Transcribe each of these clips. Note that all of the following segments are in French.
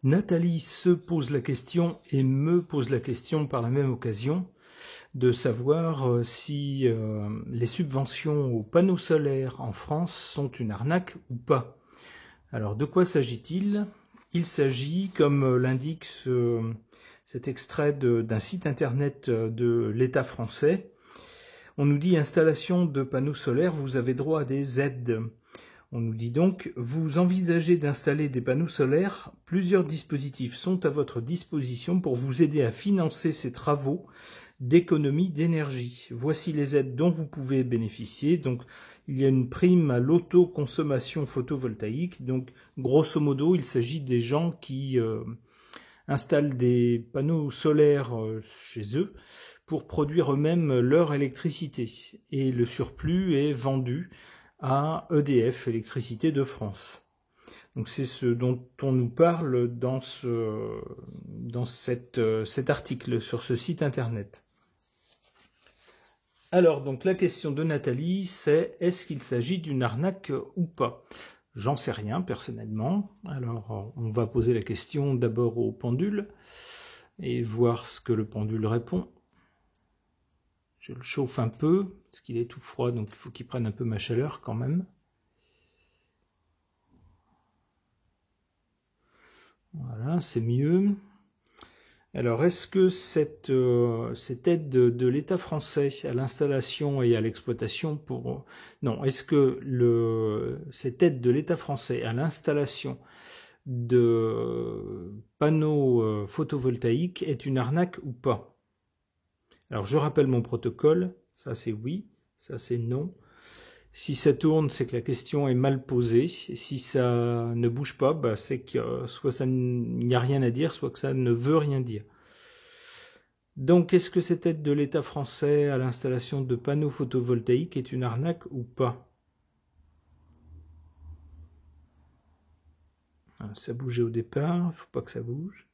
Nathalie se pose la question et me pose la question par la même occasion de savoir si les subventions aux panneaux solaires en France sont une arnaque ou pas. Alors de quoi s'agit-il? Il s'agit, comme l'indique cet extrait d'un site internet de l'État français, on nous dit installation de panneaux solaires, vous avez droit à des aides. On nous dit donc, vous envisagez d'installer des panneaux solaires, plusieurs dispositifs sont à votre disposition pour vous aider à financer ces travaux d'économie d'énergie. Voici les aides dont vous pouvez bénéficier. Donc, il y a une prime à l'autoconsommation photovoltaïque. Donc, grosso modo, il s'agit des gens qui installent des panneaux solaires chez eux pour produire eux-mêmes leur électricité. Et le surplus est vendu à EDF, Électricité de France. Donc c'est ce dont on nous parle dans cet article sur ce site internet. Alors donc la question de Nathalie, c'est est-ce qu'il s'agit d'une arnaque ou pas? J'en sais rien personnellement. Alors on va poser la question d'abord au pendule et voir ce que le pendule répond. Je le chauffe un peu, parce qu'il est tout froid, donc il faut qu'il prenne un peu ma chaleur quand même. Voilà, c'est mieux. Alors, est-ce que cette aide de l'État français à l'installation et à l'exploitation pour... Non, est-ce que cette aide de l'État français à l'installation de panneaux photovoltaïques est une arnaque ou pas? Alors, je rappelle mon protocole. Ça, c'est oui. Ça, c'est non. Si ça tourne, c'est que la question est mal posée. Si ça ne bouge pas, bah, c'est que soit il n'y a rien à dire, soit que ça ne veut rien dire. Donc, est-ce que cette aide de l'État français à l'installation de panneaux photovoltaïques est une arnaque ou pas? Ça bougeait au départ, il ne faut pas que ça bouge.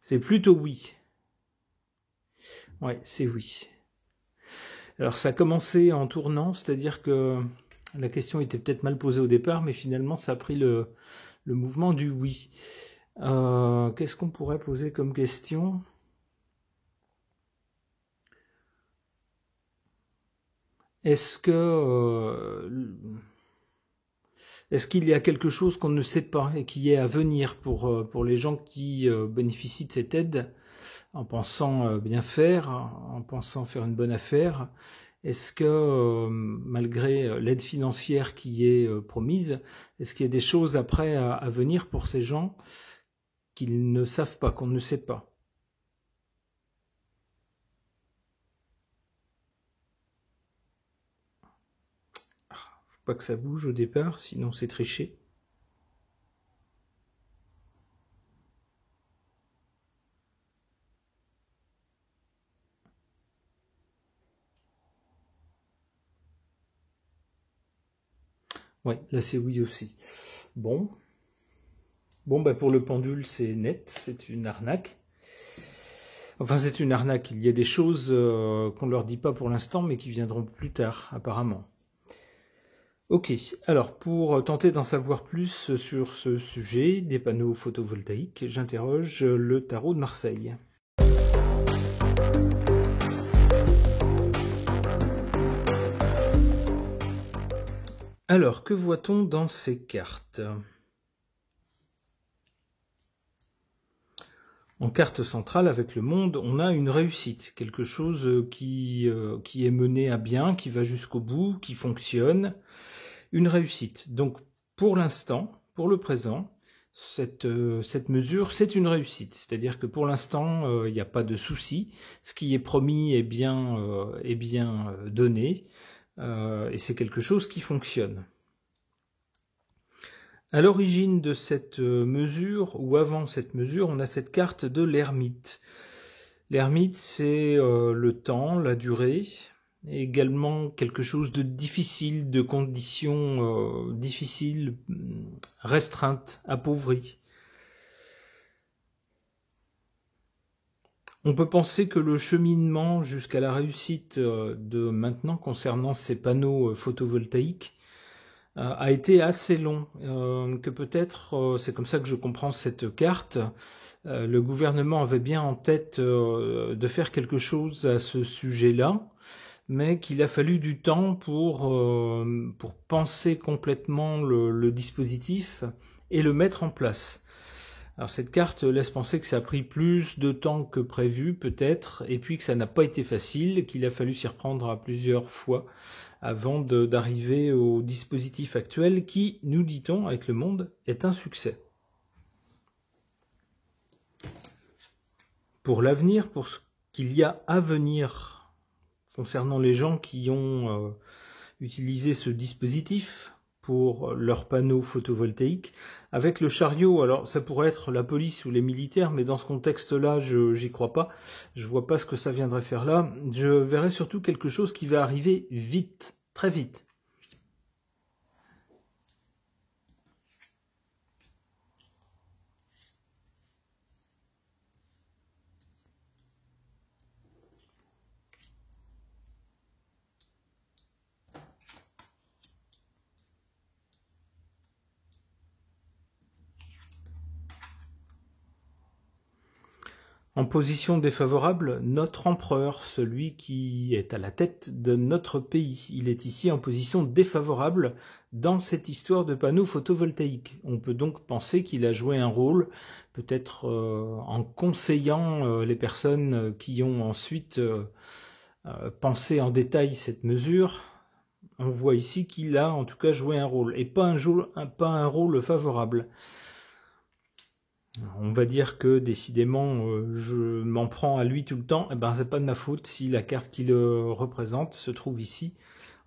C'est plutôt oui. Ouais, c'est oui. Alors ça a commencé en tournant, c'est-à-dire que la question était peut-être mal posée au départ, mais finalement ça a pris le mouvement du oui. Qu'est-ce qu'on pourrait poser comme question? Est-ce qu'il y a quelque chose qu'on ne sait pas et qui est à venir pour les gens qui bénéficient de cette aide en pensant bien faire, en pensant faire une bonne affaire? Est-ce que malgré l'aide financière qui est promise, est-ce qu'il y a des choses après à venir pour ces gens qu'ils ne savent pas, qu'on ne sait pas? Pas que ça bouge au départ, sinon c'est tricher. Ouais, là c'est oui aussi. Bon, bah pour le pendule c'est net, c'est une arnaque. Enfin c'est une arnaque, il y a des choses qu'on ne leur dit pas pour l'instant mais qui viendront plus tard apparemment. Ok, alors pour tenter d'en savoir plus sur ce sujet des panneaux photovoltaïques, j'interroge le tarot de Marseille. Alors, que voit-on dans ces cartes? En carte centrale, avec le monde, on a une réussite, quelque chose qui est mené à bien, qui va jusqu'au bout, qui fonctionne. Une réussite. Donc, pour l'instant, pour le présent, cette mesure, c'est une réussite. C'est-à-dire que pour l'instant, il n'y a pas de souci. Ce qui est promis est bien donné. Et c'est quelque chose qui fonctionne. À l'origine de cette mesure, ou avant cette mesure, on a cette carte de l'ermite. L'ermite, c'est le temps, la durée, et également quelque chose de difficile, de conditions difficiles, restreintes, appauvries. On peut penser que le cheminement jusqu'à la réussite de maintenant concernant ces panneaux photovoltaïques a été assez long, que peut-être, c'est comme ça que je comprends cette carte, le gouvernement avait bien en tête de faire quelque chose à ce sujet-là, mais qu'il a fallu du temps pour penser complètement le dispositif et le mettre en place. Alors cette carte laisse penser que ça a pris plus de temps que prévu peut-être, et puis que ça n'a pas été facile, qu'il a fallu s'y reprendre à plusieurs fois avant d'arriver au dispositif actuel qui, nous dit-on, avec le monde, est un succès. Pour l'avenir, pour ce qu'il y a à venir concernant les gens qui ont utilisé ce dispositif pour leurs panneaux photovoltaïques, avec le chariot, alors ça pourrait être la police ou les militaires, mais dans ce contexte-là, j'y crois pas, je vois pas ce que ça viendrait faire là, je verrais surtout quelque chose qui va arriver vite, très vite. En position défavorable, notre empereur, celui qui est à la tête de notre pays. Il est ici en position défavorable dans cette histoire de panneaux photovoltaïques. On peut donc penser qu'il a joué un rôle, peut-être en conseillant les personnes qui ont ensuite pensé en détail cette mesure. On voit ici qu'il a en tout cas joué un rôle, et pas un rôle favorable. On va dire que décidément je m'en prends à lui tout le temps, et ben c'est pas de ma faute si la carte qui le représente se trouve ici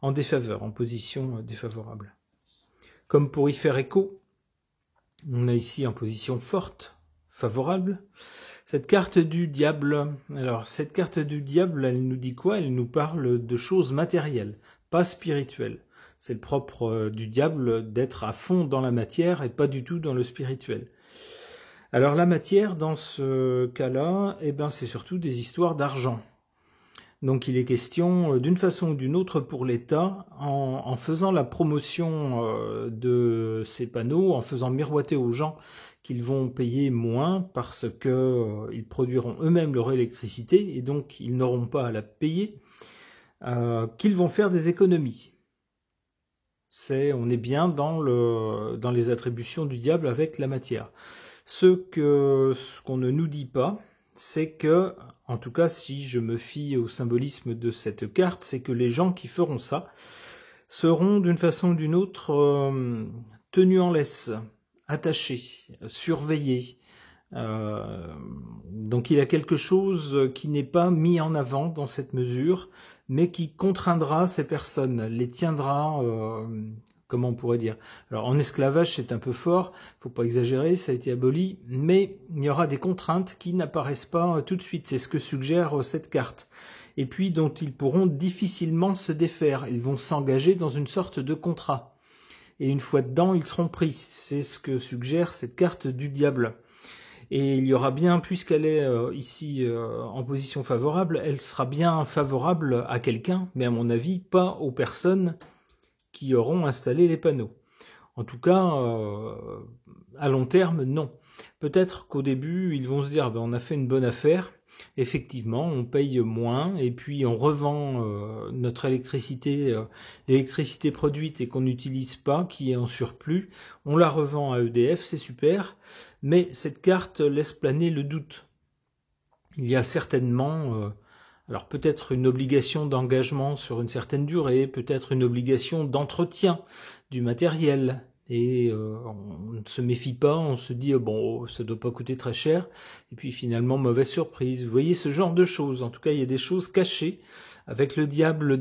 en défaveur, en position défavorable. Comme pour y faire écho, on a ici en position forte, favorable, cette carte du diable. Alors cette carte du diable, elle nous dit quoi? Elle nous parle de choses matérielles, pas spirituelles. C'est le propre du diable d'être à fond dans la matière et pas du tout dans le spirituel. Alors la matière, dans ce cas-là, eh ben, c'est surtout des histoires d'argent. Donc il est question, d'une façon ou d'une autre, pour l'État, en faisant la promotion de ces panneaux, en faisant miroiter aux gens qu'ils vont payer moins parce qu'ils produiront eux-mêmes leur électricité et donc ils n'auront pas à la payer, qu'ils vont faire des économies. On est bien dans les attributions du diable avec la matière. Ce qu'on ne nous dit pas, c'est que, en tout cas si je me fie au symbolisme de cette carte, c'est que les gens qui feront ça seront d'une façon ou d'une autre tenus en laisse, attachés, surveillés. Donc il y a quelque chose qui n'est pas mis en avant dans cette mesure, mais qui contraindra ces personnes, les tiendra... comment on pourrait dire? Alors en esclavage c'est un peu fort, faut pas exagérer, ça a été aboli, mais il y aura des contraintes qui n'apparaissent pas tout de suite, c'est ce que suggère cette carte. Et puis dont ils pourront difficilement se défaire, ils vont s'engager dans une sorte de contrat. Et une fois dedans, ils seront pris, c'est ce que suggère cette carte du diable. Et il y aura bien, puisqu'elle est ici en position favorable, elle sera bien favorable à quelqu'un, mais à mon avis, pas aux personnes qui auront installé les panneaux. En tout cas, à long terme, non. Peut-être qu'au début, ils vont se dire, ben, on a fait une bonne affaire, effectivement, on paye moins, et puis on revend notre électricité, l'électricité produite et qu'on n'utilise pas, qui est en surplus, on la revend à EDF, c'est super, mais cette carte laisse planer le doute. Il y a certainement... alors peut-être une obligation d'engagement sur une certaine durée, peut-être une obligation d'entretien du matériel. Et on ne se méfie pas, on se dit bon, ça doit pas coûter très cher. Et puis finalement, mauvaise surprise. Vous voyez ce genre de choses. En tout cas, il y a des choses cachées. Avec le diable,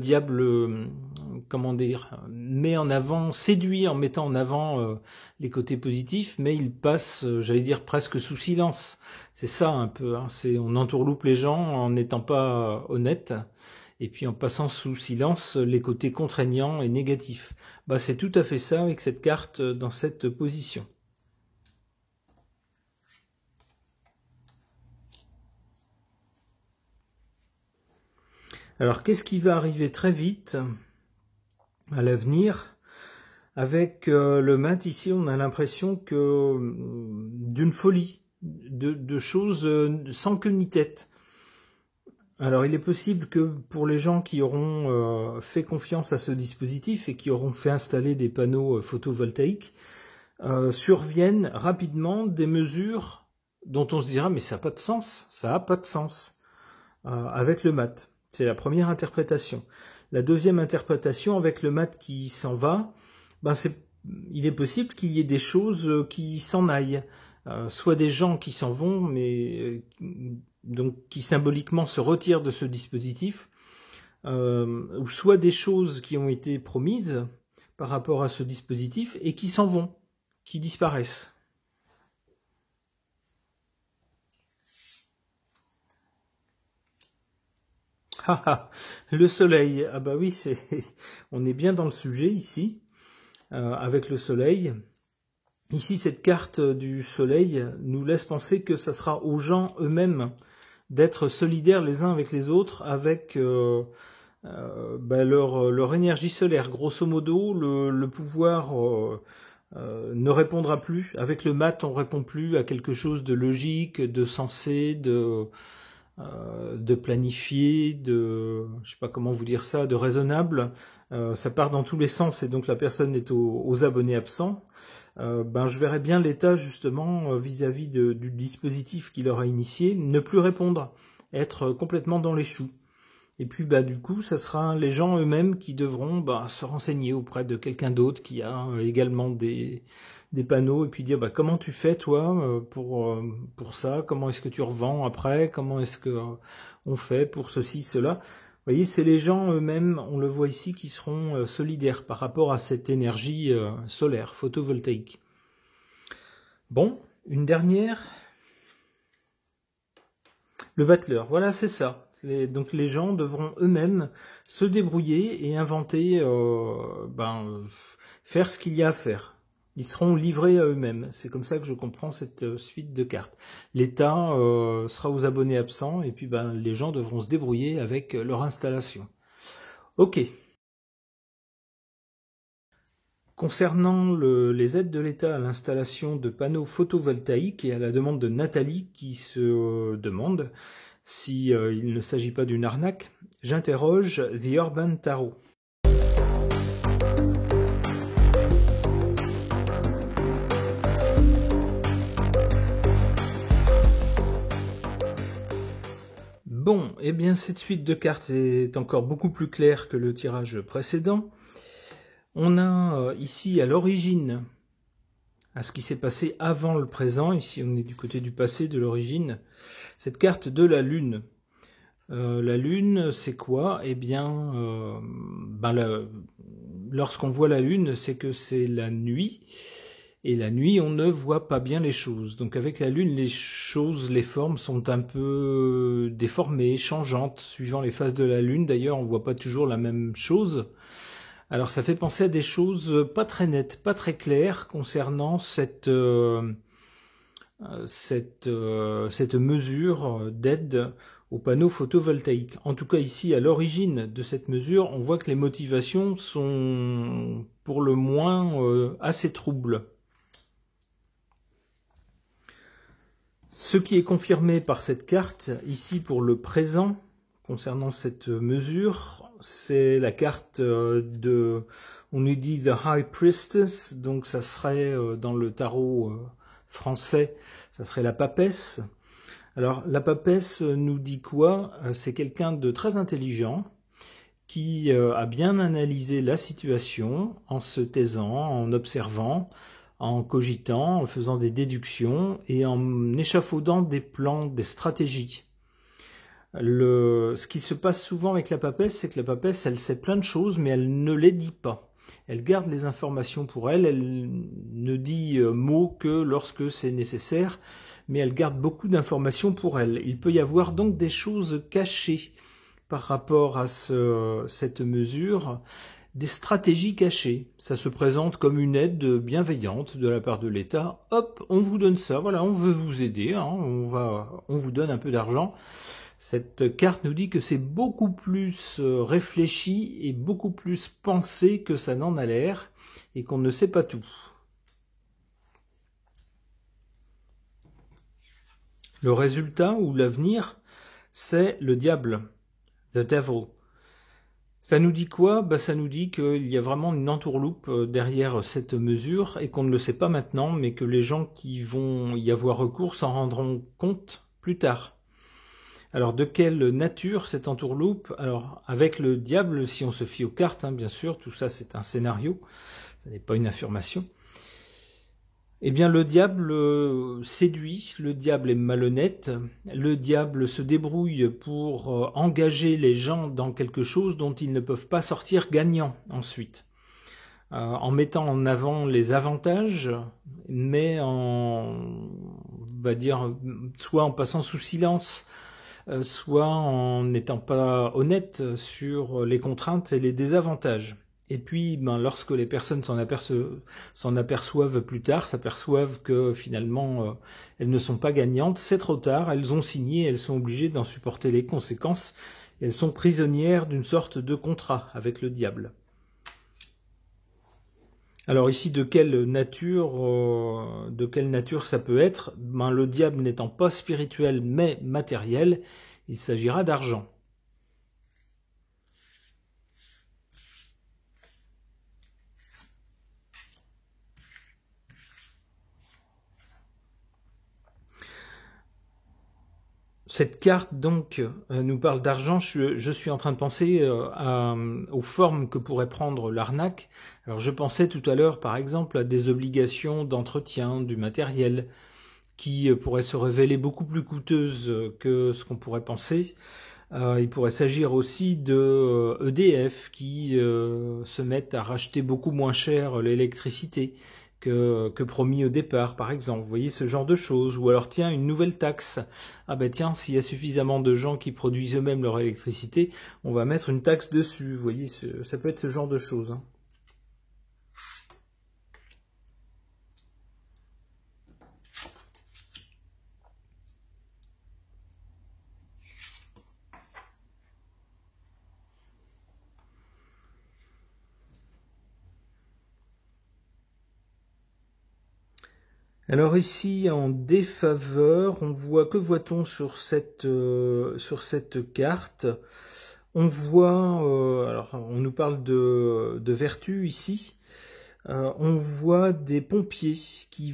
comment dire, met en avant, séduit en mettant en avant les côtés positifs, mais il passe, j'allais dire, presque sous silence. C'est ça un peu, hein, on entourloupe les gens en n'étant pas honnête, et puis en passant sous silence les côtés contraignants et négatifs. Bah, c'est tout à fait ça avec cette carte dans cette position. Alors, qu'est-ce qui va arriver très vite à l'avenir? Avec le mat ici, on a l'impression que d'une folie, de choses sans queue ni tête. Alors, il est possible que pour les gens qui auront fait confiance à ce dispositif et qui auront fait installer des panneaux photovoltaïques, surviennent rapidement des mesures dont on se dira « mais ça n'a pas de sens, ça n'a pas de sens » avec le mat. C'est la première interprétation. La deuxième interprétation, avec le mat qui s'en va, ben il est possible qu'il y ait des choses qui s'en aillent. Soit des gens qui s'en vont, mais donc qui symboliquement se retirent de ce dispositif, ou soit des choses qui ont été promises par rapport à ce dispositif et qui s'en vont, qui disparaissent. Le soleil, ah bah oui, on est bien dans le sujet ici, avec le soleil. Ici, cette carte du soleil nous laisse penser que ça sera aux gens eux-mêmes d'être solidaires les uns avec les autres, avec leur énergie solaire. Grosso modo, le pouvoir ne répondra plus. Avec le mat, on répond plus à quelque chose de logique, de sensé, de planifié, je sais pas comment vous dire ça, de raisonnable. Ça part dans tous les sens et donc la personne est aux abonnés absents. Je verrais bien l'État justement vis-à-vis du dispositif qu'il aura initié ne plus répondre, être complètement dans les choux. Et puis du coup, ça sera les gens eux-mêmes qui devront se renseigner auprès de quelqu'un d'autre qui a également des panneaux et puis dire comment tu fais toi pour ça, comment est-ce que tu revends après, comment est-ce que on fait pour ceci, cela. Vous voyez, c'est les gens eux-mêmes, on le voit ici, qui seront solidaires par rapport à cette énergie solaire, photovoltaïque. Bon, une dernière. Le battleur, voilà, c'est ça. Donc les gens devront eux-mêmes se débrouiller et inventer, faire ce qu'il y a à faire. Ils seront livrés à eux-mêmes. C'est comme ça que je comprends cette suite de cartes. L'État sera aux abonnés absents et puis les gens devront se débrouiller avec leur installation. Ok. Concernant les aides de l'État à l'installation de panneaux photovoltaïques et à la demande de Nathalie qui se demande si il ne s'agit pas d'une arnaque, j'interroge The Urban Tarot. Bon, eh bien cette suite de cartes est encore beaucoup plus claire que le tirage précédent. On a ici à l'origine, à ce qui s'est passé avant le présent, ici on est du côté du passé, de l'origine, cette carte de la Lune. La Lune, c'est quoi? Eh bien, lorsqu'on voit la Lune, c'est que c'est la nuit. Et la nuit, on ne voit pas bien les choses. Donc avec la Lune, les choses, les formes sont un peu déformées, changeantes, suivant les phases de la Lune. D'ailleurs, on ne voit pas toujours la même chose. Alors ça fait penser à des choses pas très nettes, pas très claires concernant cette mesure d'aide aux panneaux photovoltaïques. En tout cas ici, à l'origine de cette mesure, on voit que les motivations sont pour le moins assez troubles. Ce qui est confirmé par cette carte, ici pour le présent, concernant cette mesure, c'est la carte on nous dit The High Priestess, donc ça serait dans le tarot français, ça serait la papesse. Alors la papesse nous dit quoi? C'est quelqu'un de très intelligent, qui a bien analysé la situation en se taisant, en observant, en cogitant, en faisant des déductions et en échafaudant des plans, des stratégies. Ce qui se passe souvent avec la papesse, c'est que la papesse, elle sait plein de choses, mais elle ne les dit pas. Elle garde les informations pour elle, elle ne dit mot que lorsque c'est nécessaire, mais elle garde beaucoup d'informations pour elle. Il peut y avoir donc des choses cachées par rapport à cette mesure des stratégies cachées. Ça se présente comme une aide bienveillante de la part de l'État. Hop, on vous donne ça, voilà, on veut vous aider, hein, on vous donne un peu d'argent. Cette carte nous dit que c'est beaucoup plus réfléchi et beaucoup plus pensé que ça n'en a l'air, et qu'on ne sait pas tout. Le résultat ou l'avenir, c'est le diable, the devil. Ça nous dit quoi? Ça nous dit qu'il y a vraiment une entourloupe derrière cette mesure et qu'on ne le sait pas maintenant, mais que les gens qui vont y avoir recours s'en rendront compte plus tard. Alors, de quelle nature cette entourloupe? Alors, avec le diable, si on se fie aux cartes, hein, bien sûr, tout ça c'est un scénario, ça n'est pas une affirmation. Eh bien, le diable séduit, le diable est malhonnête, le diable se débrouille pour engager les gens dans quelque chose dont ils ne peuvent pas sortir gagnants ensuite. En mettant en avant les avantages, mais on va dire, soit en passant sous silence, soit en n'étant pas honnête sur les contraintes et les désavantages. Et puis, lorsque les personnes s'en aperçoivent plus tard, s'aperçoivent que finalement, elles ne sont pas gagnantes, c'est trop tard, elles ont signé, elles sont obligées d'en supporter les conséquences, et elles sont prisonnières d'une sorte de contrat avec le diable. Alors ici, de quelle nature ça peut être? Le diable n'étant pas spirituel, mais matériel, il s'agira d'argent. Cette carte, donc, nous parle d'argent. Je suis en train de penser aux formes que pourrait prendre l'arnaque. Alors, je pensais tout à l'heure, par exemple, à des obligations d'entretien du matériel qui pourraient se révéler beaucoup plus coûteuses que ce qu'on pourrait penser. Il pourrait s'agir aussi de EDF qui se mettent à racheter beaucoup moins cher l'électricité que promis au départ, par exemple. Vous voyez, ce genre de choses. Ou alors, tiens, une nouvelle taxe. Ah ben tiens, s'il y a suffisamment de gens qui produisent eux-mêmes leur électricité, on va mettre une taxe dessus. Vous voyez, ça peut être ce genre de choses. Hein. Alors ici, en défaveur, on voit, que voit-on sur cette carte? On voit, alors on nous parle de vertu ici, on voit des pompiers qui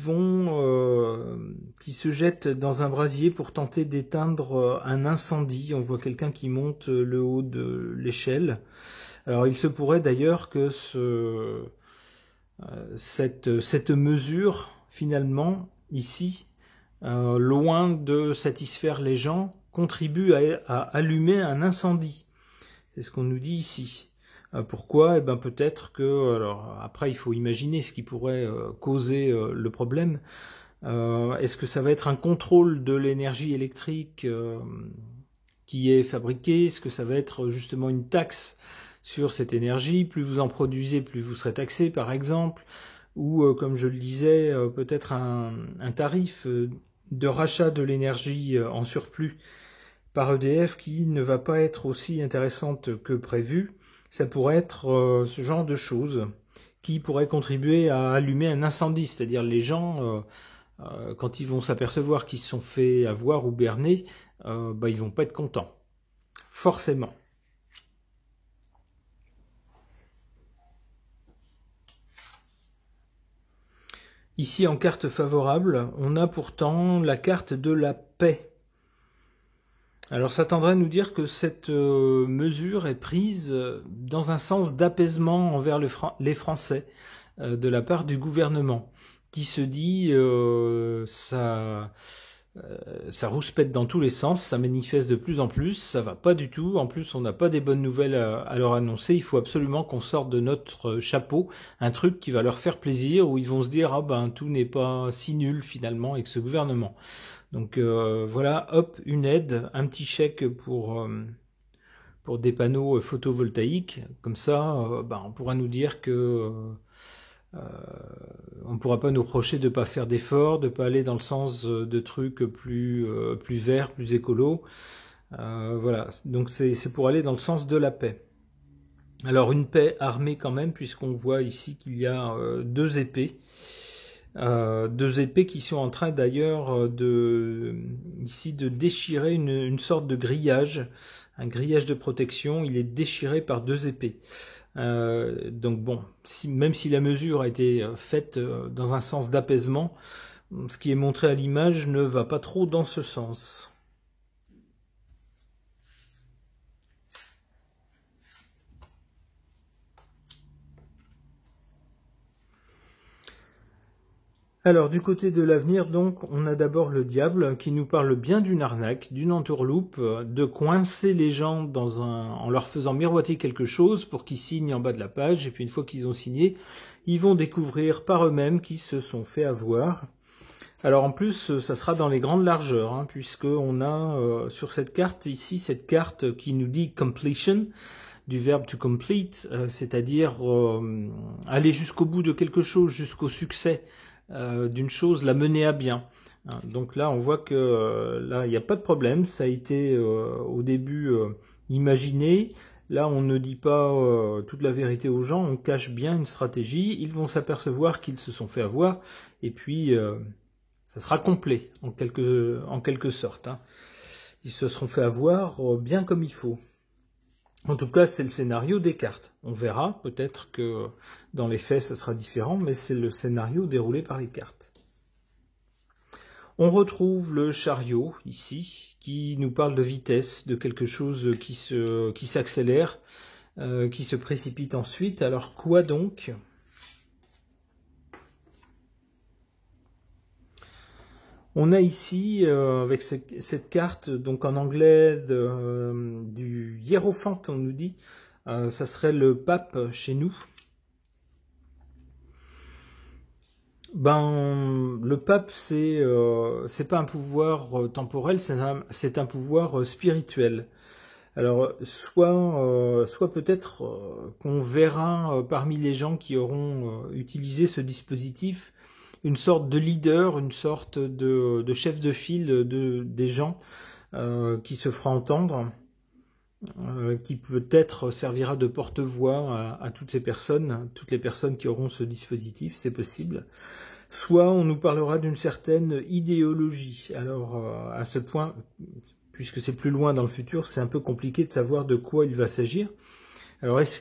se jettent dans un brasier pour tenter d'éteindre un incendie. On voit quelqu'un qui monte le haut de l'échelle. Alors il se pourrait d'ailleurs que cette mesure, finalement, ici, loin de satisfaire les gens, contribue à allumer un incendie. C'est ce qu'on nous dit ici. Pourquoi? Peut-être que, alors après il faut imaginer ce qui pourrait causer le problème. Est-ce que ça va être un contrôle de l'énergie électrique qui est fabriquée? Est-ce que ça va être justement une taxe sur cette énergie? Plus vous en produisez, plus vous serez taxé, par exemple. Ou, comme je le disais, peut-être un tarif de rachat de l'énergie en surplus par EDF qui ne va pas être aussi intéressante que prévu. Ça pourrait être ce genre de choses qui pourraient contribuer à allumer un incendie, c'est-à-dire les gens, quand ils vont s'apercevoir qu'ils se sont fait avoir ou berner, ils vont pas être contents, forcément. Ici, en carte favorable, on a pourtant la carte de la paix. Alors ça tendrait à nous dire que cette mesure est prise dans un sens d'apaisement envers les Français de la part du gouvernement, qui se dit ça rouspète dans tous les sens, ça manifeste de plus en plus, ça va pas du tout, en plus on n'a pas des bonnes nouvelles à leur annoncer, il faut absolument qu'on sorte de notre chapeau un truc qui va leur faire plaisir, où ils vont se dire tout n'est pas si nul finalement avec ce gouvernement. Donc voilà, hop, une aide, un petit chèque pour pour des panneaux photovoltaïques. Comme ça, on pourra nous dire que on ne pourra pas nous reprocher de ne pas faire d'efforts, de ne pas aller dans le sens de trucs plus verts, plus écolos. Voilà, donc c'est pour aller dans le sens de la paix. Alors une paix armée quand même, puisqu'on voit ici qu'il y a deux épées qui sont en train d'ailleurs de déchirer une sorte de grillage, un grillage de protection. Il est déchiré par deux épées. Donc bon, même si la mesure a été faite dans un sens d'apaisement, ce qui est montré à l'image ne va pas trop dans ce sens. Alors du côté de l'avenir, donc, on a d'abord le diable qui nous parle bien d'une arnaque, d'une entourloupe, de coincer les gens en leur faisant miroiter quelque chose pour qu'ils signent en bas de la page, et puis une fois qu'ils ont signé, ils vont découvrir par eux-mêmes qu'ils se sont fait avoir. Alors en plus, ça sera dans les grandes largeurs, hein, puisqu'on a sur cette carte ici, cette carte qui nous dit completion, du verbe to complete, c'est-à-dire aller jusqu'au bout de quelque chose, jusqu'au succès d'une chose, la mener à bien. Donc là, on voit que là, il n'y a pas de problème. Ça a été au début imaginé. Là, on ne dit pas toute la vérité aux gens. On cache bien une stratégie. Ils vont s'apercevoir qu'ils se sont fait avoir. Et puis, ça sera complet en quelque sorte. Hein. Ils se seront fait avoir bien comme il faut. En tout cas, c'est le scénario des cartes. On verra, peut-être que dans les faits, ce sera différent, mais c'est le scénario déroulé par les cartes. On retrouve le chariot, ici, qui nous parle de vitesse, de quelque chose qui s'accélère, qui se précipite ensuite. Alors, quoi donc ? On a ici, avec cette carte, donc en anglais, du hiérophante, on nous dit, ça serait le pape chez nous. Le pape, c'est pas un pouvoir temporel, c'est un pouvoir spirituel. Alors, soit peut-être qu'on verra parmi les gens qui auront utilisé ce dispositif une sorte de leader, une sorte de chef de file des gens qui se fera entendre, qui peut-être servira de porte-voix à toutes les personnes qui auront ce dispositif, c'est possible. Soit on nous parlera d'une certaine idéologie. Alors à ce point, puisque c'est plus loin dans le futur, c'est un peu compliqué de savoir de quoi il va s'agir. Alors est-ce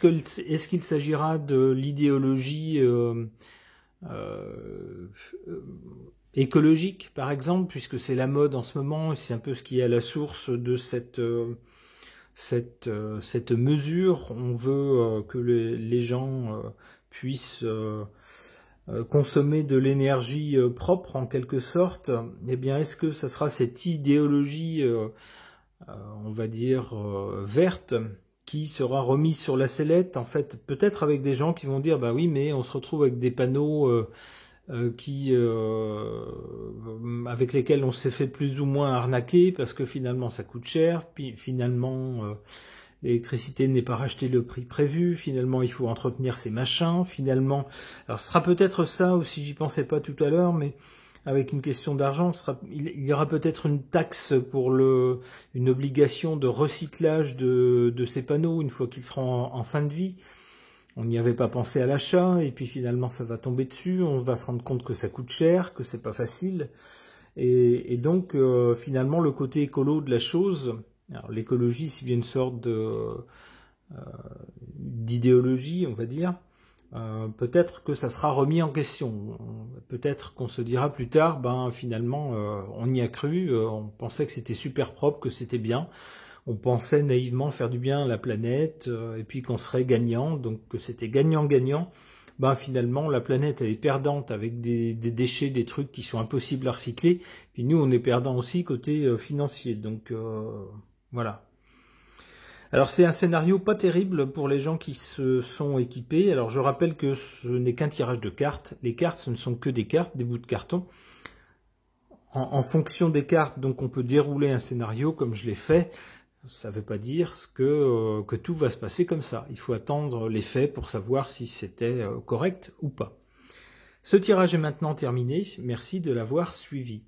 qu'il s'agira de l'idéologie écologique, par exemple, puisque c'est la mode en ce moment, c'est un peu ce qui est à la source de cette mesure. On veut que les gens puissent consommer de l'énergie propre, en quelque sorte. Eh bien, est-ce que ça sera cette idéologie, on va dire, verte, qui sera remise sur la sellette, en fait, peut-être avec des gens qui vont dire, bah oui, mais on se retrouve avec des panneaux avec lesquels on s'est fait plus ou moins arnaquer, parce que finalement ça coûte cher, puis finalement l'électricité n'est pas rachetée le prix prévu, finalement il faut entretenir ces machins, finalement... Alors ce sera peut-être ça aussi, j'y pensais pas tout à l'heure, mais... avec une question d'argent, il y aura peut-être une taxe pour une obligation de recyclage de ces panneaux une fois qu'ils seront en fin de vie. On n'y avait pas pensé à l'achat, et puis finalement ça va tomber dessus, on va se rendre compte que ça coûte cher, que c'est pas facile. Et donc finalement le côté écolo de la chose, alors l'écologie c'est bien une sorte d'idéologie, on va dire. Peut-être que ça sera remis en question. Peut-être qu'on se dira plus tard, finalement, on y a cru, on pensait que c'était super propre, que c'était bien. On pensait naïvement faire du bien à la planète, et puis qu'on serait gagnant, donc que c'était gagnant-gagnant. Finalement, la planète, elle est perdante avec des déchets, des trucs qui sont impossibles à recycler. Puis nous, on est perdant aussi côté financier. Donc, voilà. Alors c'est un scénario pas terrible pour les gens qui se sont équipés. Alors je rappelle que ce n'est qu'un tirage de cartes. Les cartes, ce ne sont que des cartes, des bouts de carton. En fonction des cartes, donc on peut dérouler un scénario comme je l'ai fait. Ça ne veut pas dire que tout va se passer comme ça. Il faut attendre les faits pour savoir si c'était correct ou pas. Ce tirage est maintenant terminé. Merci de l'avoir suivi.